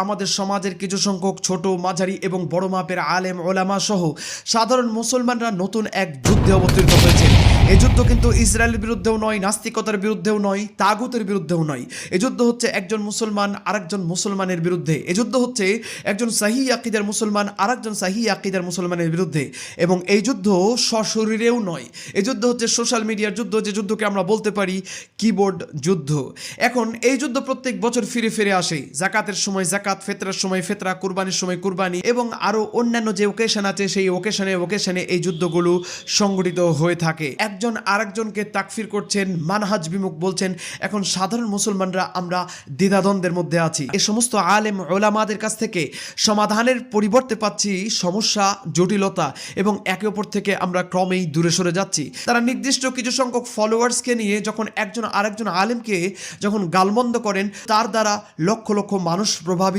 আমাদের সমাজের কিছু সংখ্যক ছোট মাঝারি এবং বড় মাপের আলেম ওলামা সহ সাধারণ মুসলমানরা নতুন এক যুদ্ধে অবতীর্ণ হয়েছে। এই যুদ্ধ কিন্তু ইসরায়েলের বিরুদ্ধেও নয়, নাস্তিকতার বিরুদ্ধেও নয়, তাগুতের বিরুদ্ধেও নয়। এই যুদ্ধ হচ্ছে একজন মুসলমান আরেকজন মুসলমানের বিরুদ্ধে। এই যুদ্ধ হচ্ছে একজন সাহি আকিদার মুসলমান আরেকজন সাহি আকিদার মুসলমানের বিরুদ্ধে। এবং এই যুদ্ধ সশরীরেও নয়, এই যুদ্ধ হচ্ছে সোশ্যাল মিডিয়ার যুদ্ধ, যে যুদ্ধকে আমরা বলতে পারি কিবোর্ড যুদ্ধ। এখন এই যুদ্ধ প্রত্যেক বছর ফিরে ফিরে আসে। জাকাতের সময় জাকাত, ফেতরার সময় ফেতরা, কুরবানির সময় কুরবানি এবং আরো অন্যান্য যে ওকেশন আছে সেই ওকেশনে এই যুদ্ধগুলো সংগঠিত হয়ে থাকে। একজন আরেকজনকে তাকফির করছেন, মানহাজ বিমুখ বলছেন। এখন সাধারণ মুসলমানরা আমরা দ্বিধাদ্বন্দ্বের মধ্যে আছি। এই সমস্ত আলেম ওলামাদের কাছ থেকে সমাধানের পরিবর্তে পাচ্ছি সমস্যা, জটিলতা এবং একে অপর থেকে আমরা ক্রমেই দূরে সরে যাচ্ছি। তারা নির্দিষ্ট কিছু সংখ্যক ফলোয়ার্সকে নিয়ে যখন একজন আরেকজন আলেমকে যখন গালমন্দ করেন, তার দ্বারা লক্ষ লক্ষ মানুষ প্রভাবিত